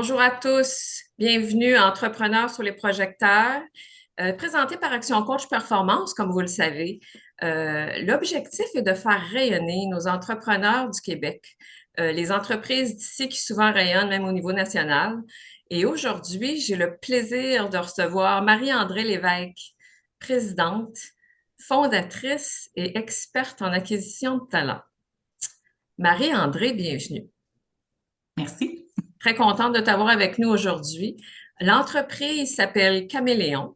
Bonjour à tous, bienvenue à Entrepreneurs sur les projecteurs, présenté par Action Coach Performance, comme vous le savez. L'objectif est de faire rayonner nos entrepreneurs du Québec, les entreprises d'ici qui souvent rayonnent même au niveau national. Et aujourd'hui, j'ai le plaisir de recevoir Marie-André Lévesque, présidente, fondatrice et experte en acquisition de talents. Marie-André, bienvenue. Merci. Très contente de t'avoir avec nous aujourd'hui. L'entreprise s'appelle Caméléon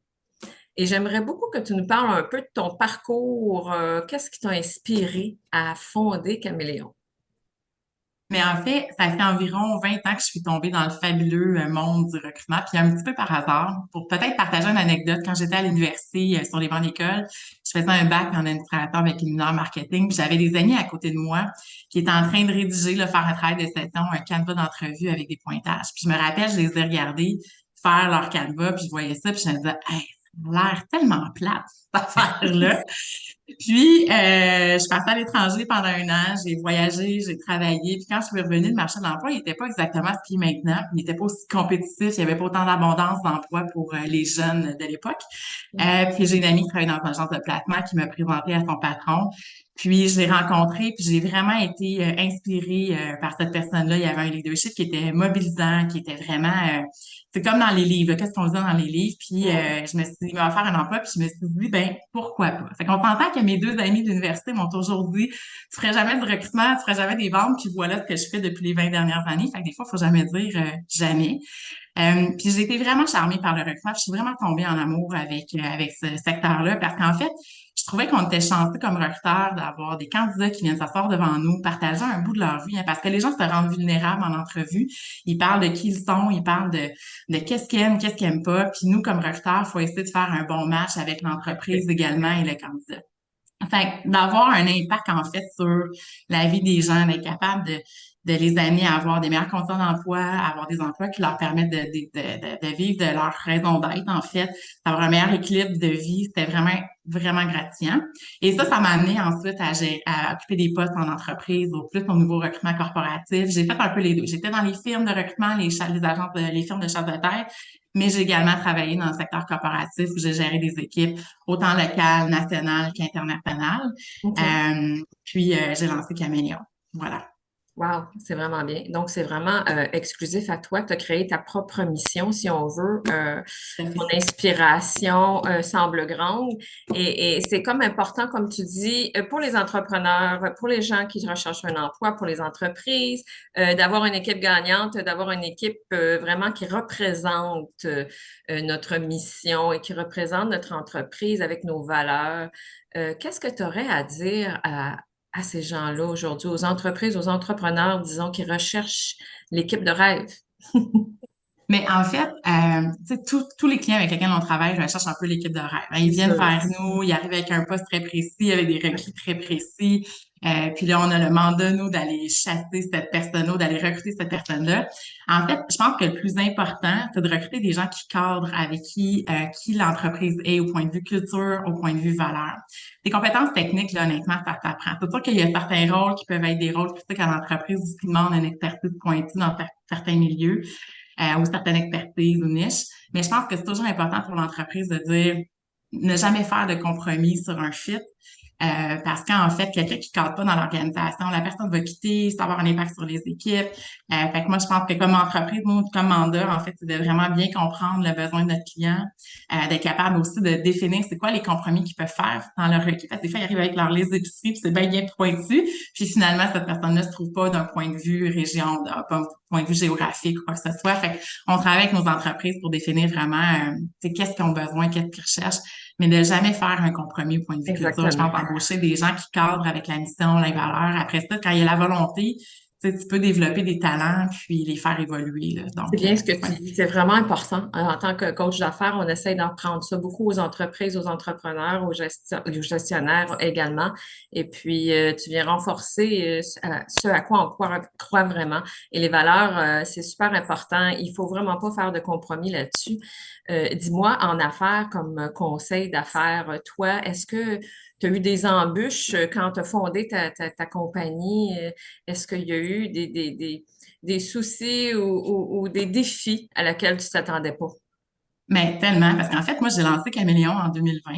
et j'aimerais beaucoup que tu nous parles un peu de ton parcours. Qu'est-ce qui t'a inspiré à fonder Caméléon? Mais en fait, ça fait environ 20 ans que je suis tombée dans le fabuleux monde du recrutement. Puis un petit peu par hasard, pour peut-être partager une anecdote, quand j'étais à l'université sur les bancs d'école, je faisais un bac en administrateur avec une mineure marketing. Puis j'avais des amis à côté de moi qui étaient en train de rédiger, faire un travail de session, un canevas d'entrevue avec des pointages. Puis je me rappelle, je les ai regardés faire leur canevas, puis je voyais ça, puis je me disais, hey, ça a l'air tellement plate, cette affaire-là. Puis, je suis partie à l'étranger pendant un an, j'ai voyagé, j'ai travaillé. Puis quand je suis revenue, le marché de l'emploi, il n'était pas exactement ce qu'il est maintenant. Il n'était pas aussi compétitif, il n'y avait pas autant d'abondance d'emploi pour les jeunes de l'époque. Puis j'ai une amie qui travaille dans une agence de placement qui m'a présenté à son patron. Puis je l'ai rencontré, puis j'ai vraiment été inspirée par cette personne-là. Il y avait un leadership qui était mobilisant, qui était vraiment c'est comme dans les livres, là, qu'est-ce qu'on dit dans les livres. Puis je me suis dit, il m'a offert un emploi, puis je me suis dit, ben pourquoi pas. Fait qu'on s'entend que mes deux amis de l'université m'ont toujours dit, tu ferais jamais de recrutement, tu ferais jamais des ventes, puis voilà ce que je fais depuis les 20 dernières années. Fait que des fois, il faut jamais dire jamais. Puis j'ai été vraiment charmée par le recrutement. Je suis vraiment tombée en amour avec ce secteur-là parce qu'en fait, je trouvais qu'on était chanceux comme recruteurs d'avoir des candidats qui viennent s'asseoir devant nous, partager un bout de leur vie, hein, parce que les gens se rendent vulnérables en entrevue. Ils parlent de qui ils sont, ils parlent de qu'est-ce qu'ils aiment, qu'est-ce qu'ils aiment pas. Puis nous, comme recruteurs, il faut essayer de faire un bon match avec l'entreprise également et le candidat. Fait que d'avoir un impact, en fait, sur la vie des gens, d'être capable de les amener à avoir des meilleures conditions d'emploi, à avoir des emplois qui leur permettent de vivre de leur raison d'être, en fait, d'avoir un meilleur équilibre de vie, c'était vraiment, vraiment gratifiant. Et ça m'a amené ensuite à occuper des postes en entreprise, au niveau recrutement corporatif. J'ai fait un peu les deux. J'étais dans les firmes de recrutement, les agences, les firmes de chasse de tête, mais j'ai également travaillé dans le secteur corporatif où j'ai géré des équipes autant locales, nationales qu'internationales. OK. J'ai lancé Caméléon. Voilà. Wow, c'est vraiment bien. Donc, c'est vraiment exclusif à toi. Tu as créé ta propre mission, si on veut. Ton inspiration semble grande. Et c'est comme important, comme tu dis, pour les entrepreneurs, pour les gens qui recherchent un emploi, pour les entreprises, d'avoir une équipe gagnante, d'avoir une équipe vraiment qui représente notre mission et qui représente notre entreprise avec nos valeurs. Qu'est-ce que tu aurais à dire à ces gens-là aujourd'hui, aux entreprises, aux entrepreneurs, disons, qui recherchent l'équipe de rêve? Mais en fait, tu sais, tous les clients avec lesquels on travaille recherchent un peu l'équipe de rêve. Hein. Ils C'est viennent sûr. vers nous, ils arrivent avec un poste très précis, avec des Ouais. requis très précis. Puis là, on a le mandat, nous, d'aller chasser cette personne-là, d'aller recruter cette personne-là. En fait, je pense que le plus important, c'est de recruter des gens qui cadrent avec qui l'entreprise est au point de vue culture, au point de vue valeur. Les compétences techniques, là, honnêtement, ça s'apprend. C'est sûr qu'il y a certains rôles qui peuvent être des rôles critiques à l'entreprise qui demandent une expertise pointue dans certains milieux ou certaines expertises ou niches. Mais je pense que c'est toujours important pour l'entreprise de dire ne jamais faire de compromis sur un fit. Parce qu'en fait, quelqu'un qui ne cadre pas dans l'organisation, la personne va quitter, ça va avoir un impact sur les équipes. Fait que moi, je pense que comme entreprise, nous, comme mandat, en fait, c'est de vraiment bien comprendre le besoin de notre client, d'être capable aussi de définir c'est quoi les compromis qu'ils peuvent faire dans leur équipe. Parce que des fois, ils arrivent avec leur liste d'épicerie, puis c'est bien pointu. Puis finalement, cette personne-là se trouve pas d'un point de vue région, d'un point de vue géographique ou quoi que ce soit. Fait qu'on travaille avec nos entreprises pour définir vraiment qu'est-ce qu'ils ont besoin, qu'est-ce qu'ils recherchent, mais de jamais faire un compromis au point de vue culture. Je pense Exactement. embaucher des gens qui cadrent avec la mission, les valeurs. Après ça, quand il y a la volonté, tu peux développer des talents puis les faire évoluer. Là. C'est Donc, bien ce que tu ouais. dis. C'est vraiment important. En tant que coach d'affaires, on essaie d'apprendre ça beaucoup aux entreprises, aux entrepreneurs, aux gestionnaires également. Et puis, tu viens renforcer ce à quoi on croit vraiment. Et les valeurs, c'est super important. Il faut vraiment pas faire de compromis là-dessus. Dis-moi, en affaires, comme conseil d'affaires, toi, est-ce que Tu as eu des embûches quand tu as fondé ta compagnie. Est-ce qu'il y a eu des soucis ou des défis à laquelle tu t'attendais pas? Mais tellement, parce qu'en fait, moi, j'ai lancé Caméléon en 2020.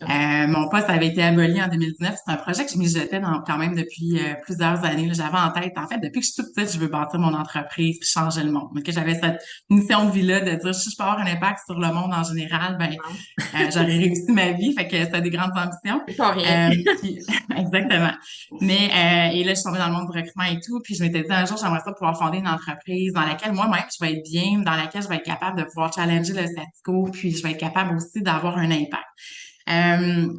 OK. Mon poste avait été aboli en 2019. C'est un projet que je m'y jetais quand même depuis plusieurs années, là. J'avais en tête, en fait, depuis que je suis toute petite, je veux bâtir mon entreprise puis changer le monde. Donc, j'avais cette mission de vie-là de dire, si je peux avoir un impact sur le monde en général, ben, Wow. j'aurais réussi ma vie. Fait que c'était des grandes ambitions. C'est pas rien. Puis, exactement. Mais, et là, je suis tombée dans le monde du recrutement et tout. Puis, je m'étais dit, un jour, j'aimerais ça pouvoir fonder une entreprise dans laquelle moi-même, je vais être bien, dans laquelle je vais être capable de pouvoir challenger le statu quo, puis je vais être capable aussi d'avoir un impact.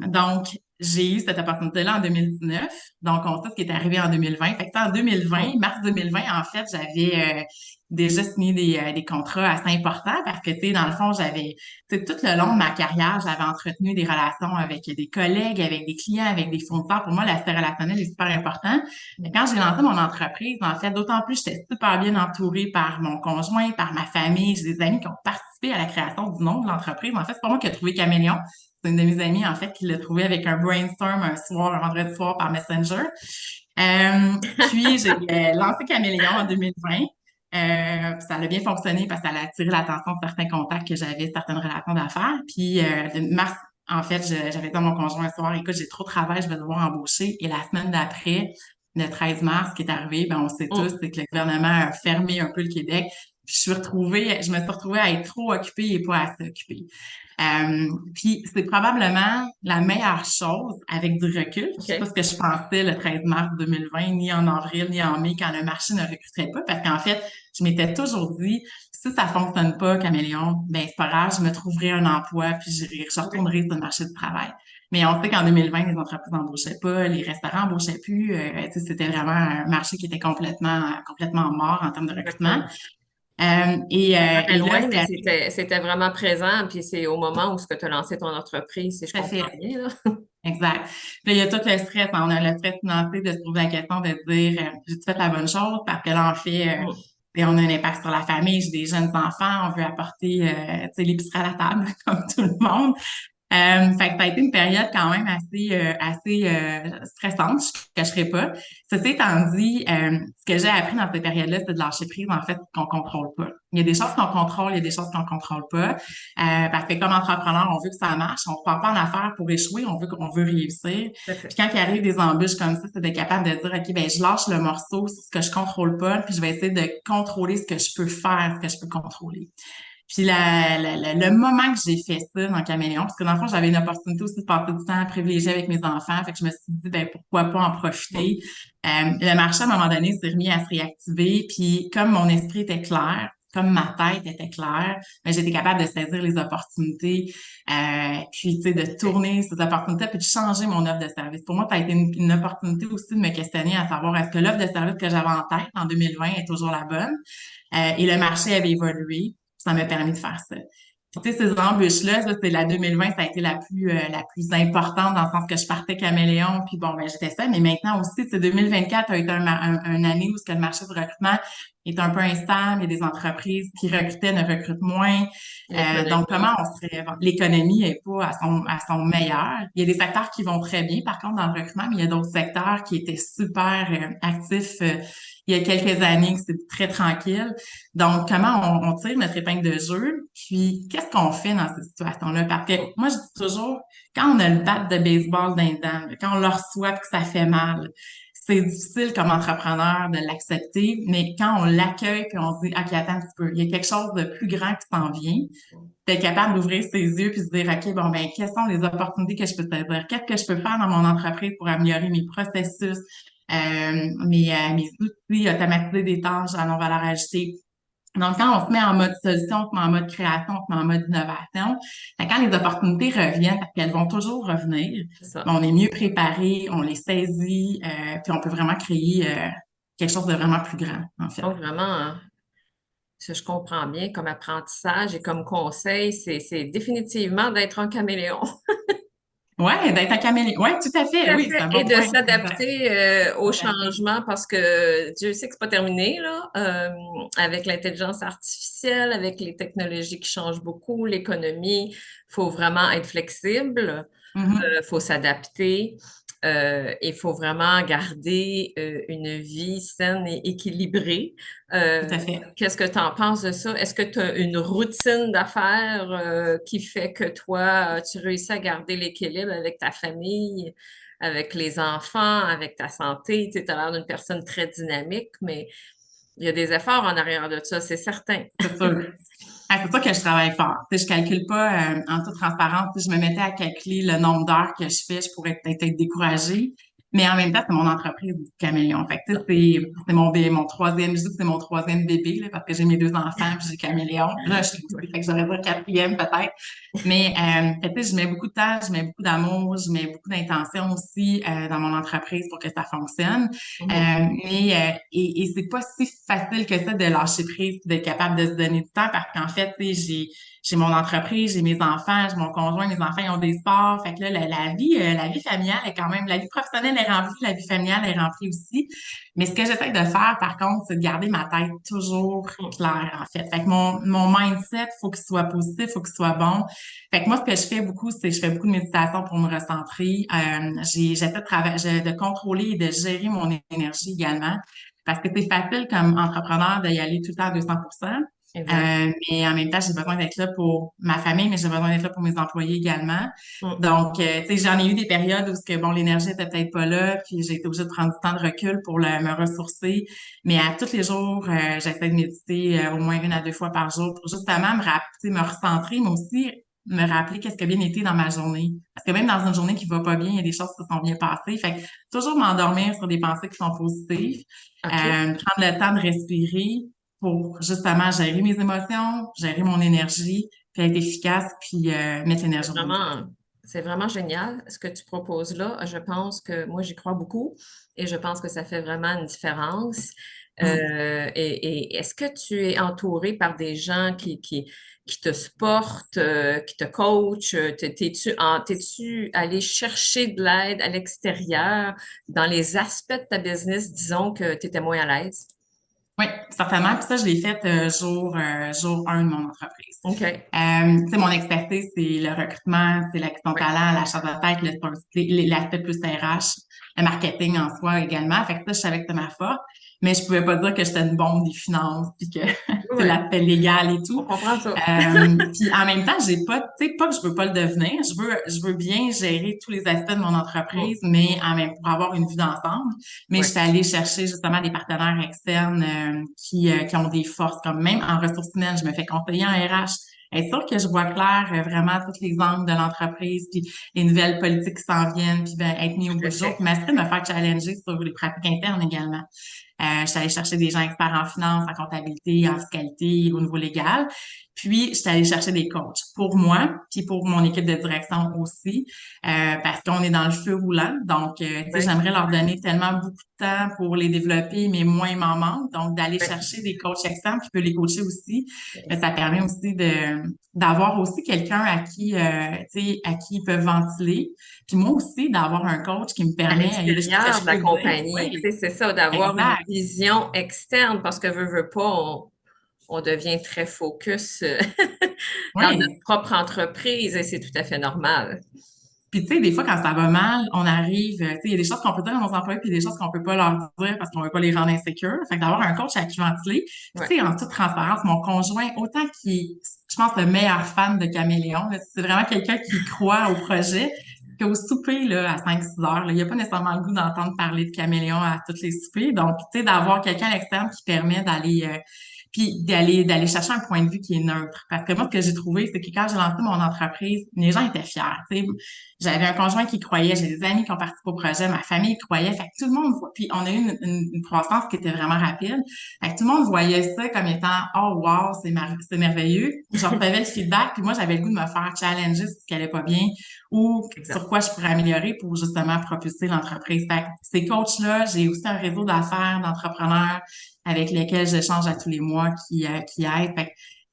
Donc, j'ai eu cette opportunité-là en 2019. Donc, on sait ce qui est arrivé en 2020. Fait que en 2020, Oui. mars 2020, en fait, j'avais déjà signé des contrats assez importants parce que, tu sais, dans le fond, tu sais, tout le long de ma carrière, j'avais entretenu des relations avec des collègues, avec des clients, avec des fournisseurs. Pour moi, l'aspect relationnel est super important. Mais quand j'ai lancé mon entreprise, en fait, d'autant plus, j'étais super bien entourée par mon conjoint, par ma famille. J'ai des amis qui ont participé à la création du nom de l'entreprise. En fait, c'est pas moi qui ai trouvé Caméléon. C'est une de mes amies, en fait, qui l'a trouvé avec un brainstorm un soir, un vendredi soir par Messenger. Puis, j'ai lancé Caméléon en 2020. Puis ça a bien fonctionné parce que ça a attiré l'attention de certains contacts que j'avais, certaines relations d'affaires. Puis, de mars, en fait, j'avais dit à mon conjoint un soir, écoute, j'ai trop de travail, je vais devoir embaucher. Et la semaine d'après, le 13 mars, qui est arrivé, ben, on sait tous, Mm. c'est que le gouvernement a fermé un peu le Québec. Puis je me suis retrouvée à être trop occupée et pas assez occupée. Puis c'est probablement la meilleure chose avec du recul. C'est pas ce OK. que je pensais le 13 mars 2020, ni en avril, ni en mai, quand le marché ne recrutait pas, parce qu'en fait, je m'étais toujours dit, si ça fonctionne pas, Caméléon, ben c'est pas grave, je me trouverai un emploi, puis je Oui. retournerai sur le marché du travail. Mais on sait qu'en 2020, les entreprises n'embauchaient pas, les restaurants n'embauchaient plus. Tu sais, c'était vraiment un marché qui était complètement mort en termes de recrutement. Exactement. Ça paraît Et là, loin, c'est mais arrivé. c'était vraiment présent. Puis c'est au moment où tu as lancé ton entreprise, si je Tout à comprends fait. bien, là. Exact. Puis là, il y a tout le stress, hein. On a le stress financier de se poser la question de se dire, j'ai-tu fait la bonne chose? Parce que là, en fait, Mm. puis on a un impact sur la famille, j'ai des jeunes enfants, on veut apporter, tu sais, l'épicerie à la table, comme tout le monde. Fait que ça a été une période quand même assez stressante, je ne cacherai pas. Ceci étant dit, ce que j'ai appris dans cette période-là, c'est de lâcher prise, en fait, qu'on contrôle pas. Il y a des choses qu'on contrôle, il y a des choses qu'on contrôle pas. Parce que comme entrepreneur, on veut que ça marche, on ne part pas en affaires pour échouer, on veut réussir. Tout à Puis fait. quand il arrive des embûches comme ça, c'est d'être capable de dire, OK, ben je lâche le morceau sur ce que je contrôle pas, puis je vais essayer de contrôler ce que je peux faire, ce que je peux contrôler. Puis le moment que j'ai fait ça dans Caméléon, parce que dans le fond, j'avais une opportunité aussi de passer du temps privilégié avec mes enfants, fait que je me suis dit, ben pourquoi pas en Mm. profiter. Le marché, à un moment donné, s'est remis à se réactiver, puis comme mon esprit était clair, comme ma tête était claire, ben, j'étais capable de saisir les opportunités, puis tu sais, de OK. tourner ces opportunités, puis de changer mon offre de service. Pour moi, ça a été une opportunité aussi de me questionner à savoir est-ce que l'offre de service que j'avais en tête en 2020 est toujours la bonne? Et le marché avait évolué, ça m'a permis de faire ça. Puis, tu sais, ces embûches-là, ça, c'est la 2020, ça a été la plus importante dans le sens que je partais caméléon, puis bon, ben, j'étais ça. Mais maintenant aussi, c'est 2024 a été une année où ce que le marché du recrutement est un peu instable. Il y a des entreprises qui recrutaient, ne recrutent moins. Donc, comment L'économie. on serait, l'économie est pas à son meilleur. Il y a des secteurs qui vont très bien, par contre, dans le recrutement, mais il y a d'autres secteurs qui étaient super actifs il y a quelques années, que c'était très tranquille. Donc, comment on tire notre épingle de jeu? Puis, qu'est-ce qu'on fait dans cette situation-là? Parce que moi, je dis toujours, quand on a le bat de baseball d'un dent, quand on le reçoit et que ça fait mal, c'est difficile comme entrepreneur de l'accepter, mais quand on l'accueille puis on se dit, OK, attends un petit peu, il y a quelque chose de plus grand qui s'en vient, d'être capable d'ouvrir ses yeux puis se dire, OK, bon, ben, quelles sont les opportunités que je peux saisir? Qu'est-ce que je peux faire dans mon entreprise pour améliorer mes processus, mes outils, automatiser des tâches à non-valeur ajoutée? Donc, quand on se met en mode solution, on se met en mode création, on se met en mode innovation, ben, quand les opportunités reviennent, parce qu'elles vont toujours revenir, C'est ça. ben, on est mieux préparé, on les saisit, puis on peut vraiment créer quelque chose de vraiment plus grand, en fait. Donc, vraiment, si je comprends bien, comme apprentissage et comme conseil, c'est définitivement d'être un caméléon. Ouais, d'être un caméléon. Ouais, tout à Tout fait. à Oui, c'est fait. un Et bon de point. Exact. s'adapter au S'adapter. changement parce que Dieu sait que c'est pas terminé, là, avec l'intelligence artificielle, avec les technologies qui changent beaucoup, l'économie, il faut vraiment être flexible. Mhm. Faut s'adapter. Il faut vraiment garder une vie saine et équilibrée. Tout à fait. Qu'est-ce que tu en penses de ça? Est-ce que tu as une routine d'affaires qui fait que toi, tu réussis à garder l'équilibre avec ta famille, avec les enfants, avec ta santé? Tu as l'air d'une personne très dynamique, mais il y a des efforts en arrière de ça, c'est certain. C'est sûr. Ah, c'est sûr que je travaille fort. Tu sais, je calcule pas en toute transparence. Si je me mettais à calculer le nombre d'heures que je fais, je pourrais peut-être être découragée. Mais en même temps, c'est mon entreprise du Caméléon. Fait que, tu sais, c'est mon bébé, mon troisième, je dis que c'est mon troisième bébé, là, parce que j'ai mes deux enfants, puis j'ai Caméléon. Là, je suis aussi, fait que j'aurais dit quatrième peut-être. Mais, fait que, tu sais, je mets beaucoup de temps, je mets beaucoup d'amour, je mets beaucoup d'intention aussi dans mon entreprise pour que ça fonctionne. Mhm. Et c'est pas si facile que ça de lâcher prise, d'être capable de se donner du temps parce qu'en fait, tu sais, j'ai mon entreprise, j'ai mes enfants, j'ai mon conjoint, mes enfants, ils ont des sports. Fait que là, la vie familiale est quand même, la vie professionnelle est remplie, la vie familiale est remplie aussi. Mais ce que j'essaie de faire, par contre, c'est de garder ma tête toujours claire, en fait. Fait que mon mindset, faut qu'il soit positif, faut qu'il soit bon. Fait que moi, ce que je fais beaucoup, c'est je fais beaucoup de méditation pour me recentrer. J'essaie de contrôler et de gérer mon énergie également. Parce que c'est facile comme entrepreneur d'y aller tout le temps à 200%. Exact. Mais en même temps, j'ai besoin d'être là pour ma famille, mais j'ai besoin d'être là pour mes employés également. Mm. Donc, tu sais, j'en ai eu des périodes où ce que, bon, l'énergie était peut-être pas là, puis j'ai été obligée de prendre du temps de recul pour me ressourcer. Mais à tous les jours, j'essaie de méditer au moins une à deux fois par jour pour justement me rappeler, me recentrer, mais aussi me rappeler qu'est-ce qui a bien été dans ma journée. Parce que même dans une journée qui va pas bien, il y a des choses qui se sont bien passées. Fait que toujours m'endormir sur des pensées qui sont positives, OK. prendre le temps de respirer pour justement gérer mes émotions, gérer mon énergie, puis être efficace, puis mettre l'énergie C'est au bon place. vraiment, c'est vraiment génial ce que tu proposes là. Je pense que moi, j'y crois beaucoup et je pense que ça fait vraiment une différence. Mm. Et est-ce que tu es entouré par des gens qui te supportent, qui te coachent? T'es-tu allé chercher de l'aide à l'extérieur dans les aspects de ta business, disons que tu étais moins à l'aise? Oui, certainement. Puis ça, je l'ai fait jour 1 de mon entreprise. OK. Tu sais, mon expertise, c'est le recrutement, c'est l'acquisition de Oui. talent, l'achat de tête, l'aspect plus RH, le marketing en soi également. Fait que ça, je savais que c'était ma force, mais je pouvais pas dire que j'étais une bombe des finances, puis que c'est Oui. l'aspect légal et On tout. comprend ça. Puis en même temps, j'ai pas, tu sais, pas que je veux pas le devenir. Je veux bien gérer tous les aspects de mon Mm. entreprise, mais en même pour avoir une vue d'ensemble. Mais Oui. je suis allée chercher justement des partenaires externes qui ont des forces, comme même en ressources humaines, je me fais conseiller en RH. Être sûr que je vois clair vraiment tous les angles de l'entreprise, puis les nouvelles politiques qui s'en viennent, puis ben, être mis au Tout bout à du jour, fait. puis m'assurer de me faire challenger sur les pratiques internes également. Je suis allée chercher des gens experts en finance, en comptabilité, en fiscalité, au niveau légal. Puis, je suis allée chercher des coachs pour moi, puis pour mon équipe de direction aussi, parce qu'on est dans le feu roulant. Donc, tu sais, Oui. j'aimerais leur donner tellement beaucoup de temps pour les développer, mais moi, il m'en manque. Donc, d'aller Oui. chercher des coachs externes qui peuvent les coacher aussi, ben, ça permet Exactement. aussi d'avoir aussi quelqu'un tu sais, à qui ils peuvent ventiler. Puis moi aussi, d'avoir un coach qui me À permet, il y a des choses que l'extérieur je de la peux dire. compagnie. Tu Oui, sais, c'est ça, d'avoir une exact. vision externe parce que veut pas, on devient très focus dans notre Oui. propre entreprise et c'est tout à fait normal. Puis, tu sais, des fois, quand ça va mal, on arrive, tu sais, il y a des choses qu'on peut dire à nos employés, puis des choses qu'on peut pas leur dire parce qu'on veut pas les rendre insécures. Fait que d'avoir un coach à qui ventiler. Puis, Ouais. tu sais, en toute transparence, mon conjoint, autant qu'il, je pense, le meilleur fan de Caméléon, là, c'est vraiment quelqu'un qui croit au projet, qu'au souper, là, à 5-6 heures, là, il n'y a pas nécessairement le goût d'entendre parler de Caméléon à toutes les soupers. Donc, tu sais, d'avoir quelqu'un à l'externe qui permet d'aller, puis d'aller chercher un point de vue qui est neutre. Parce que moi, ce que j'ai trouvé, c'est que quand j'ai lancé mon entreprise, les gens étaient fiers. Tu sais, j'avais un conjoint qui croyait, j'ai des amis qui ont participé au projet, ma famille croyait, fait que tout le monde voit. Puis on a eu une croissance qui était vraiment rapide. Fait que tout le monde voyait ça comme étant oh wow, c'est merveilleux. Je recevais le feedback, puis moi j'avais le goût de me faire challenger sur ce qui allait pas bien ou sur Exact. quoi je pourrais améliorer pour justement propulser l'entreprise. Fait que ces coachs-là, j'ai aussi un réseau d'affaires, d'entrepreneurs avec lesquels j'échange à tous les mois qui aident. Fait que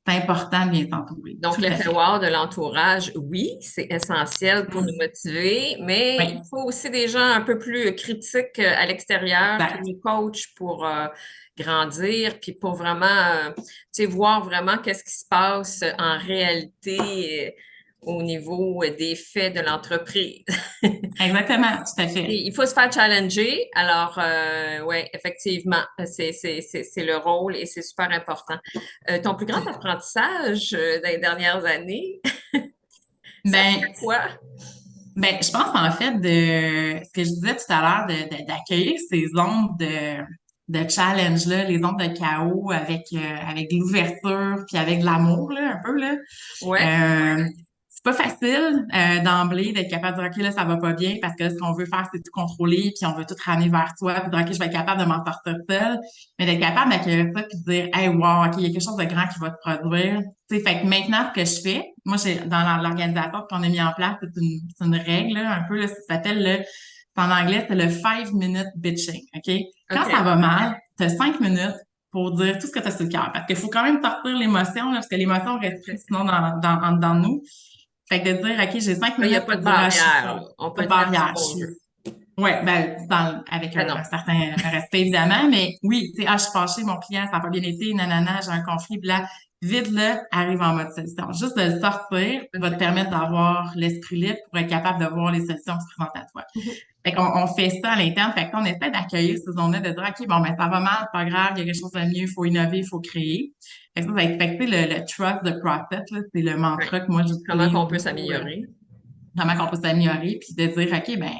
c'est important de bien s'entourer. Donc, Tout à l'effet fait. wow de l'entourage, oui, c'est essentiel pour nous Mm. motiver, mais il Oui, faut aussi des gens un peu plus critiques à l'extérieur qui exact. nous coachent pour grandir, puis pour vraiment, tu sais, voir vraiment qu'est-ce qui se passe en réalité au niveau des faits de l'entreprise. Exactement, tout à fait. Et il faut se faire challenger. Alors, oui, effectivement, c'est le rôle et c'est super important. Ton plus grand apprentissage dans les dernières années, ça Ben, serait quoi? je pense en fait de ce que je disais tout à l'heure, d'accueillir ces ondes de challenge-là, les ondes de chaos avec de l'ouverture, puis avec de l'amour, là, un peu, là. Ouais. Euh, c'est pas facile d'emblée d'être capable de dire, OK, là, ça va pas bien parce que ce qu'on veut faire, c'est tout contrôler, puis on veut tout ramener vers soi, puis de dire, OK, je vais être capable de m'en sortir seule, mais d'être capable d'accueillir ça, puis de dire, hey, wow, OK, il y a quelque chose de grand qui va te produire. Tu sais, fait que maintenant, ce que je fais, moi, dans l'organisateur qu'on a mis en place, c'est une règle, là, un peu, là, ça s'appelle en anglais, c'est le 5 minute bitching, OK? Quand ça OK. va mal, tu as 5 minutes pour dire tout ce que tu as sur le cœur. Parce qu'il faut quand même sortir l'émotion, là, parce que l'émotion reste prise sinon en dedans de nous. Fait que de dire, OK, j'ai cinq Il n'y a minutes pas pour de dire, ah, je suis barrière, pas, là. On pas peut de dire ce barrière, je qu'on suis. veut. Ouais, avec Ben un non. certain respect, évidemment, mais oui, tu sais, ah, je suis fâchée, mon client, ça n'a pas bien été, nanana, j'ai un conflit, bla, vide-le, arrive en mode solution. Juste de le sortir va te permettre d'avoir l'esprit libre pour être capable de voir les solutions qui se présentent à toi. Mhm. Fait qu'on on fait ça à l'interne. Fait qu'on essaie d'accueillir ces zones-là, de dire, OK, bon, ben, ça va mal, c'est pas grave, il y a quelque chose de mieux, il faut innover, il faut créer. Fait que ça va être, fait que, tu sais, le trust the process, là, c'est le Ouais. mantra que moi Comment j'utilise qu'on peut beaucoup, s'améliorer? comment qu'on peut s'améliorer, puis de dire, OK, ben,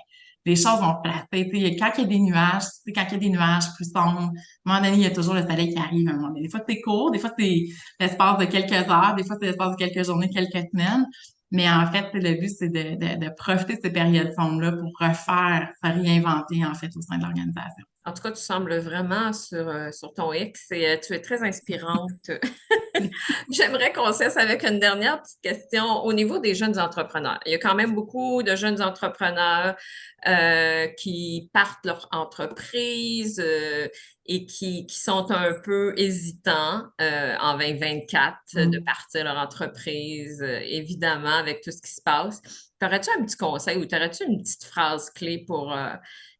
les choses vont se placer. Tu sais, quand il y a des nuages, tu sais, quand il y a des nuages plus sombres, à un moment donné, il y a toujours le soleil qui arrive à un moment donné. Des fois, c'est court, des fois, c'est l'espace de quelques heures, des fois, c'est l'espace de quelques journées, quelques semaines. Mais en fait, le but, c'est de profiter de ces périodes sombres-là pour refaire, se réinventer, en fait, au sein de l'organisation. En tout cas, tu sembles vraiment sur ton X et tu es très inspirante. J'aimerais qu'on cesse avec une dernière petite question au niveau des jeunes entrepreneurs. Il y a quand même beaucoup de jeunes entrepreneurs qui partent leur entreprise et qui sont un peu hésitants en 2024 de Mm. partir leur entreprise, évidemment, avec tout ce qui se passe. T'aurais-tu un petit conseil ou t'aurais-tu une petite phrase clé pour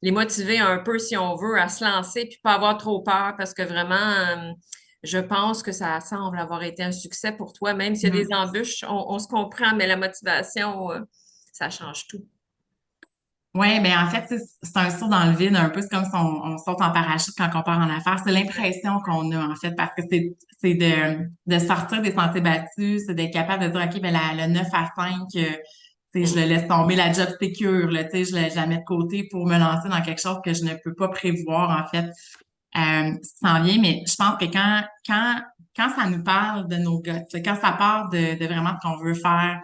les motiver un peu, si on veut, à se lancer puis pas avoir trop peur parce que vraiment, je pense que ça semble avoir été un succès pour toi, même s'il y a des Mm. embûches, on se comprend, mais la motivation, ça change tout. Oui, ben en fait, c'est un saut dans le vide, un peu c'est comme si on saute en parachute quand on part en affaires. C'est l'impression qu'on a, en fait, parce que c'est de sortir des sentiers battus, c'est d'être capable de dire, OK, ben le 9 à 5, tu sais, je Mm. le laisse tomber, la job sécure, là, tu sais, je la mets de côté pour me lancer dans quelque chose que je ne peux pas prévoir, en fait, qui s'en vient. Mais je pense que quand ça nous parle de nos gars, tu sais, quand ça part de vraiment ce qu'on veut faire,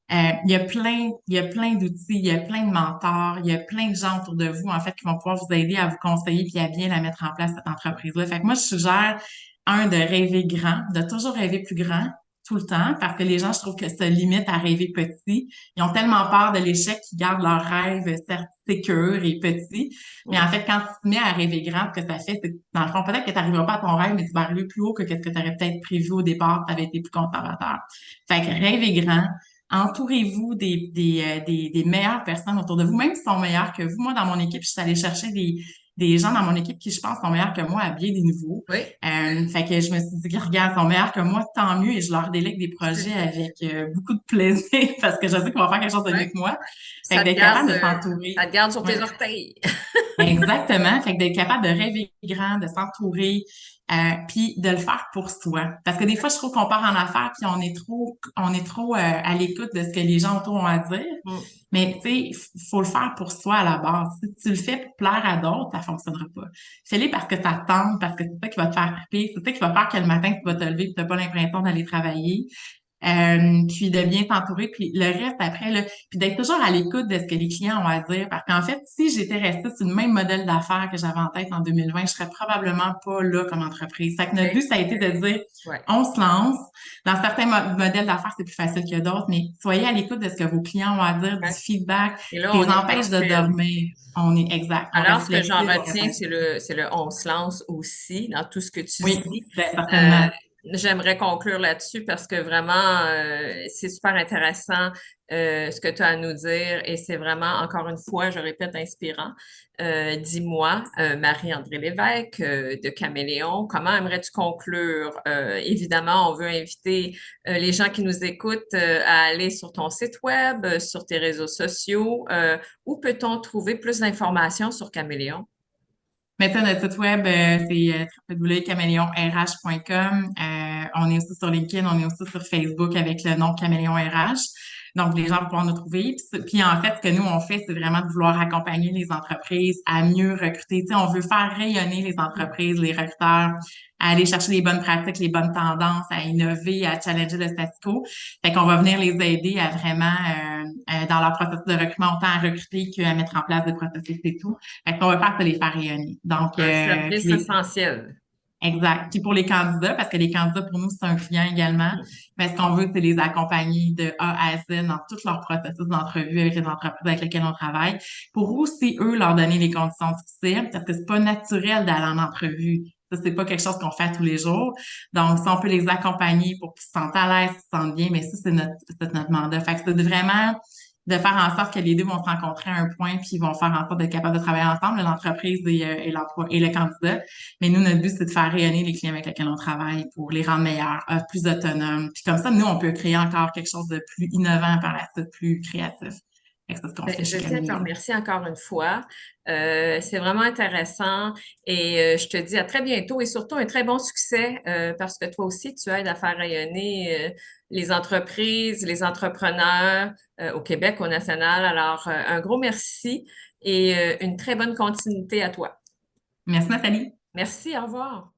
il y a plein d'outils, il y a plein de mentors, il y a plein de gens autour de vous, en fait, qui vont pouvoir vous aider à vous conseiller puis à bien la mettre en place, cette entreprise-là. Fait que moi, je suggère, de rêver grand, de toujours rêver plus grand tout le temps, parce que les gens, je trouve que se limitent à rêver petit. Ils ont tellement peur de l'échec qu'ils gardent leurs rêves, certes, sécures et petits. Mais en Mm. fait, quand tu te mets à rêver grand, ce que ça fait, c'est que, dans le fond, peut-être que tu n'arriveras pas à ton rêve, mais tu vas arriver plus haut que ce que tu aurais peut-être prévu au départ, tu avais été plus conservateur. Fait que rêvez grand. Entourez-vous des meilleures personnes autour de vous, même si sont meilleures que vous. Moi, dans mon équipe, je suis allée chercher des gens dans mon équipe qui, je pense, sont meilleurs que moi à bien des niveaux. Oui, Fait que je me suis dit, regarde, ils sont meilleurs que moi, tant mieux, et je leur délègue des projets avec beaucoup de plaisir parce que je sais qu'ils vont faire quelque chose de oui. mieux que moi. Fait que Ça te d'être garde, capable de s'entourer. ça te garde sur tes Ouais. orteils. Exactement. Fait que d'être capable de rêver grand, de s'entourer, puis de le faire pour soi. Parce que des fois, je trouve qu'on part en affaires puis on est trop à l'écoute de ce que les gens autour ont à dire. Mm. Mais tu sais, faut le faire pour soi à la base. Si tu le fais pour plaire à d'autres, ça fonctionnera pas. Fais-le parce que ça te tente, parce que c'est ça qui va te faire triper, c'est ça qui va faire que le matin, tu vas te lever et tu n'as pas l'impression d'aller travailler. Puis de bien t'entourer, puis le reste après, là, puis d'être toujours à l'écoute de ce que les clients ont à dire. Parce qu'en fait, si j'étais restée sur le même modèle d'affaires que j'avais en tête en 2020, je serais probablement pas là comme entreprise. Fait que notre but, OK. ça a été de dire, Ouais. on se lance. Dans certains modèles d'affaires, c'est plus facile que d'autres, mais soyez à l'écoute de ce que vos clients ont à dire, du Ouais. feedback, Et là, qui les on est empêche de flexible. dormir. On est exact. On Alors, reste ce que j'en flexible, on reste retiens, agile. c'est le on se lance aussi dans tout ce que tu Oui, dis. ben, Euh, certainement. J'aimerais conclure là-dessus parce que vraiment, c'est super intéressant ce que tu as à nous dire et c'est vraiment, encore une fois, je répète, inspirant. Dis-moi, Marie-André Lévesque de Caméléon, comment aimerais-tu conclure? Évidemment, on veut inviter les gens qui nous écoutent à aller sur ton site web, sur tes réseaux sociaux. Où peut-on trouver plus d'informations sur Caméléon? Maintenant, notre site web, c'est www.caméléonrh.com. On est aussi sur LinkedIn, on est aussi sur Facebook avec le nom Caméléon RH. Donc, les gens vont pouvoir nous trouver. Puis, en fait, ce que nous, on fait, c'est vraiment de vouloir accompagner les entreprises à mieux recruter. Tu sais, on veut faire rayonner les entreprises, les recruteurs, à aller chercher les bonnes pratiques, les bonnes tendances, à innover, à challenger le statu quo. Fait qu'on va venir les aider à vraiment, dans leur processus de recrutement, autant à recruter qu'à mettre en place des processus et tout. Fait qu'on va faire, c'est les faire rayonner. Donc, Un service essentiel. exact. Puis pour les candidats, parce que les candidats, pour nous, c'est un client également, mais ce qu'on veut, c'est les accompagner de A à Z dans tout leur processus d'entrevue avec les entreprises avec lesquelles on travaille, pour aussi, eux, leur donner les conditions difficiles, parce que c'est pas naturel d'aller en entrevue. Ça, c'est pas quelque chose qu'on fait tous les jours. Donc, si on peut les accompagner pour qu'ils se sentent à l'aise, qu'ils se sentent bien, mais ça, c'est notre mandat. Fait que c'est vraiment de faire en sorte que les deux vont se rencontrer à un point, puis ils vont faire en sorte d'être capables de travailler ensemble, l'entreprise et l'emploi et le candidat. Mais nous, notre but, c'est de faire rayonner les clients avec lesquels on travaille pour les rendre meilleurs, plus autonomes. Puis comme ça, nous, on peut créer encore quelque chose de plus innovant par la suite, plus créatif. Fait que c'est ce qu'on Ben, fait chez je tiens à te Camille. remercier encore une fois. C'est vraiment intéressant et je te dis à très bientôt et surtout un très bon succès parce que toi aussi, tu aides à faire rayonner les entreprises, les entrepreneurs au Québec, au national. Alors, un gros merci et une très bonne continuité à toi. Merci, Nathalie. Merci, au revoir.